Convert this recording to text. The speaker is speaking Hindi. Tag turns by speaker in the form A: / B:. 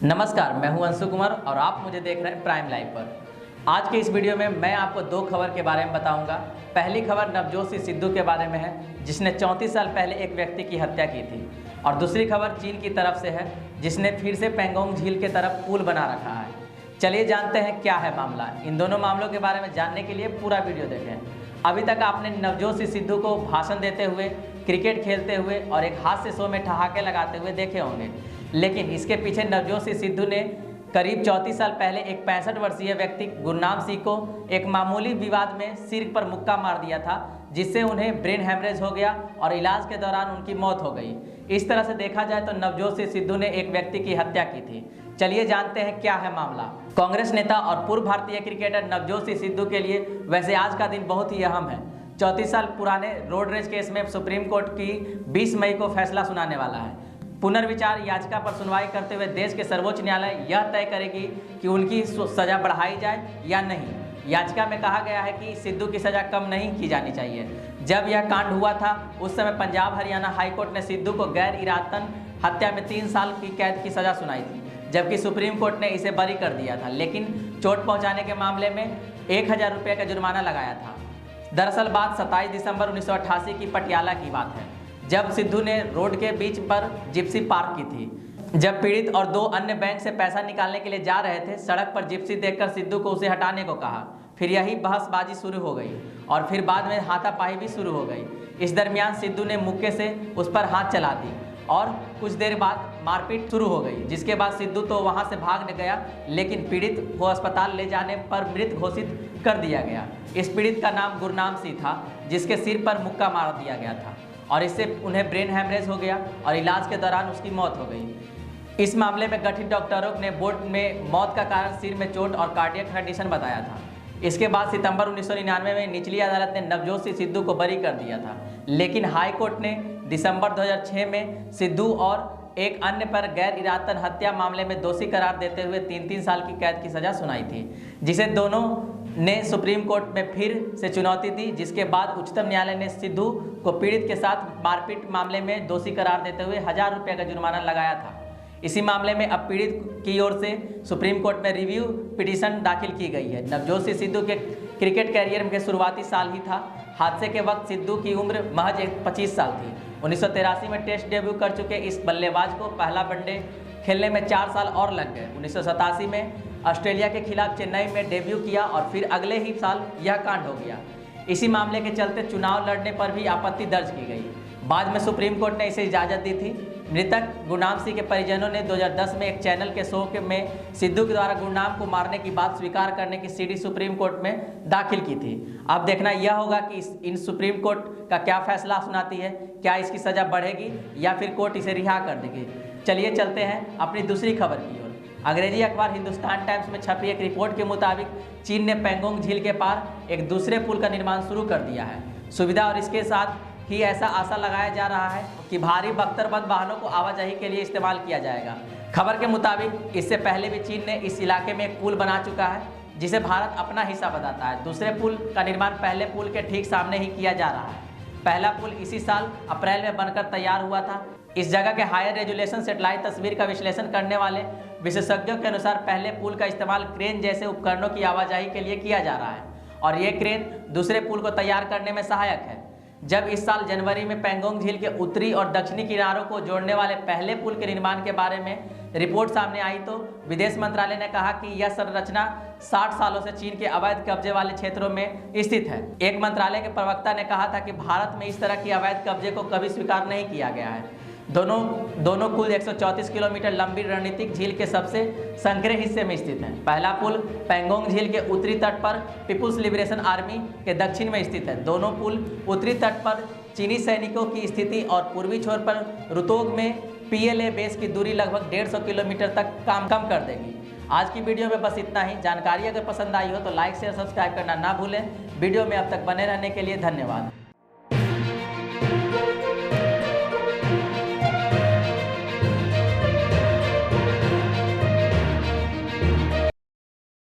A: नमस्कार, मैं हूं अंशु कुमार और आप मुझे देख रहे हैं प्राइम लाइव पर। आज के इस वीडियो में मैं आपको दो खबर के बारे में बताऊंगा। पहली खबर नवजोत सिंह सिद्धू के बारे में है, जिसने 34 साल पहले एक व्यक्ति की हत्या की थी, और दूसरी खबर चीन की तरफ से है, जिसने फिर से पेंगोंग झील के तरफ पुल बना रखा है। चलिए जानते हैं क्या है मामला। इन दोनों मामलों के बारे में जानने के लिए पूरा वीडियो देखें। अभी तक आपने नवजोत सिंह सिद्धू को भाषण देते हुए, क्रिकेट खेलते हुए और एक हास्य शो में ठहाके लगाते हुए देखे होंगे, लेकिन इसके पीछे नवजोत सिंह सिद्धू ने करीब 34 साल पहले एक 65 वर्षीय व्यक्ति गुरनाम सिंह को एक मामूली विवाद में सिर पर मुक्का मार दिया था, जिससे उन्हें ब्रेन हैमरेज हो गया और इलाज के दौरान उनकी मौत हो गई। इस तरह से देखा जाए तो नवजोत सिंह सिद्धू ने एक व्यक्ति की हत्या की थी। चलिए जानते हैं क्या है मामला। कांग्रेस नेता और पूर्व भारतीय क्रिकेटर नवजोत सिंह सिद्धू के लिए वैसे आज का दिन बहुत ही अहम है। 34 साल पुराने रोड रेज केस में सुप्रीम कोर्ट की 20 मई को फैसला सुनाने वाला है। पुनर्विचार याचिका पर सुनवाई करते हुए देश के सर्वोच्च न्यायालय यह तय करेगी कि उनकी सजा बढ़ाई जाए या नहीं। याचिका में कहा गया है कि सिद्धू की सजा कम नहीं की जानी चाहिए। जब यह कांड हुआ था उस समय पंजाब हरियाणा हाईकोर्ट ने सिद्धू को गैर इरादतन हत्या में 3 साल की कैद की सजा सुनाई थी, जबकि सुप्रीम कोर्ट ने इसे बरी कर दिया था, लेकिन चोट पहुंचाने के मामले में 1000 रुपये का जुर्माना लगाया था। दरअसल बात 27 दिसंबर 1988 की पटियाला की बात है, जब सिद्धू ने रोड के बीच पर जिप्सी पार्क की थी। जब पीड़ित और 2 अन्य बैंक से पैसा निकालने के लिए जा रहे थे, सड़क पर जिप्सी देखकर सिद्धू को उसे हटाने को कहा। फिर यही बहसबाजी शुरू हो गई और फिर बाद में हाथापाई भी शुरू हो गई। इस दरमियान सिद्धू ने मुक्के से उस पर हाथ चला दी और कुछ देर बाद मारपीट शुरू हो गई, जिसके बाद सिद्धू तो वहां से भाग गया, लेकिन पीड़ित को अस्पताल ले जाने पर मृत घोषित कर दिया गया। इस पीड़ित का नाम गुरनाम सिंह था, जिसके सिर पर मुक्का मार दिया गया था और इससे उन्हें ब्रेन हैमरेज हो गया और इलाज के दौरान उसकी मौत हो गई। इस मामले में गठित डॉक्टरों ने बोर्ड में मौत का कारण सिर में चोट और कार्डियक कंडीशन बताया था। इसके बाद सितंबर 1999 में निचली अदालत ने नवजोत सिंह सिद्धू को बरी कर दिया था, लेकिन हाई कोर्ट ने दिसंबर 2006 में सिद्धू और एक अन्य पर गैर इरादतन हत्या मामले में दोषी करार देते हुए 3-3 साल की कैद की सजा सुनाई थी, जिसे दोनों ने सुप्रीम कोर्ट में फिर से चुनौती दी, जिसके बाद उच्चतम न्यायालय ने सिद्धू को पीड़ित के साथ मारपीट मामले में दोषी करार देते हुए 1000 रुपये का जुर्माना लगाया था। इसी मामले में अब पीड़ित की ओर से सुप्रीम कोर्ट में रिव्यू पिटीशन दाखिल की गई है। नवजोत सिंह सिद्धू के क्रिकेट कैरियर के शुरुआती साल ही था। हादसे के वक्त सिद्धू की उम्र महज 25 साल थी। 1983 में टेस्ट डेब्यू कर चुके इस बल्लेबाज को पहला वनडे खेलने में 4 साल और लग गए। 1987 में ऑस्ट्रेलिया के खिलाफ चेन्नई में डेब्यू किया और फिर अगले ही साल यह कांड हो गया। इसी मामले के चलते चुनाव लड़ने पर भी आपत्ति दर्ज की गई। बाद में सुप्रीम कोर्ट ने इसे इजाज़त दी थी। मृतक गुरनाम सिंह के परिजनों ने 2010 में एक चैनल के शो में सिद्धू के द्वारा गुरनाम को मारने की बात स्वीकार करने की सीडी सुप्रीम कोर्ट में दाखिल की थी। अब देखना यह होगा कि इन सुप्रीम कोर्ट का क्या फैसला सुनाती है। क्या इसकी सज़ा बढ़ेगी या फिर कोर्ट इसे रिहा कर देगी। चलिए चलते हैं अपनी दूसरी खबर की ओर। अंग्रेजी अखबार हिंदुस्तान टाइम्स में छपी एक रिपोर्ट के मुताबिक चीन ने पेंगोंग झील के पार एक दूसरे पुल का निर्माण शुरू कर दिया है। सुविधा और इसके साथ ही ऐसा आशा लगाया जा रहा है कि भारी बख्तरबंद वाहनों को आवाजाही के लिए इस्तेमाल किया जाएगा। खबर के मुताबिक इससे पहले भी चीन ने इस इलाके में एक पुल बना चुका है, जिसे भारत अपना हिस्सा बताता है। दूसरे पुल का निर्माण पहले पुल के ठीक सामने ही किया जा रहा है। पहला पुल इसी साल अप्रैल में बनकर तैयार हुआ था। इस जगह के हायर रेजोल्यूशन सेटेलाइट तस्वीर का विश्लेषण करने वाले विशेषज्ञों के अनुसार पहले पुल का इस्तेमाल क्रेन जैसे उपकरणों की आवाजाही के लिए किया जा रहा है और ये क्रेन दूसरे पुल को तैयार करने में सहायक है। जब इस साल जनवरी में पेंगोंग झील के उत्तरी और दक्षिणी किनारों को जोड़ने वाले पहले पुल के निर्माण के बारे में रिपोर्ट सामने आई तो विदेश मंत्रालय ने कहा कि यह संरचना 60 सालों से चीन के अवैध कब्जे वाले क्षेत्रों में स्थित है। एक मंत्रालय के प्रवक्ता ने कहा था कि भारत में इस तरह की अवैध कब्जे को कभी स्वीकार नहीं किया गया है। दोनों कुल 134 किलोमीटर लंबी रणनीतिक झील के सबसे संकरे हिस्से में स्थित है। पहला पुल पेंगोंग झील के उत्तरी तट पर पीपुल्स लिबरेशन आर्मी के दक्षिण में स्थित है। दोनों पुल उत्तरी तट पर चीनी सैनिकों की स्थिति और पूर्वी छोर पर रुतोग में PLA बेस की दूरी लगभग 150 किलोमीटर तक कम कर देगी। आज की वीडियो में बस इतना ही। जानकारी अगर पसंद आई हो तो लाइक शेयर सब्सक्राइब करना ना भूलें। वीडियो में अब तक बने रहने के लिए धन्यवाद।